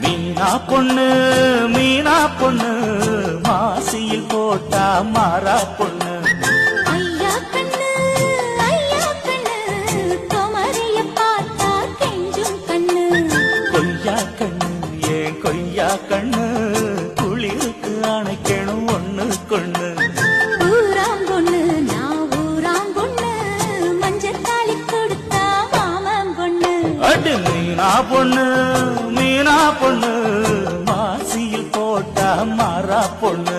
மீனா பொண்ணு மீனா பொண்ணு மாசியில் போட்டா மாறா பொண்ணு. ஐயா கண்ணு குமரிய பார்த்தா கெஞ்சும் கண்ணு. கொய்யா கண்ணு ஏன் கொய்யா கண்ணு குளிருக்கு அணைக்கணும் ஒண்ணு கொண்ணு. ஊராம் பொண்ணு நான் ஊராம் பொண்ணு மஞ்சத்தாலி கொடுத்தா மாமன் பொண்ணு. அடி மீனா பொண்ணு மாசியில் போட்டா மாறா பொண்ணு.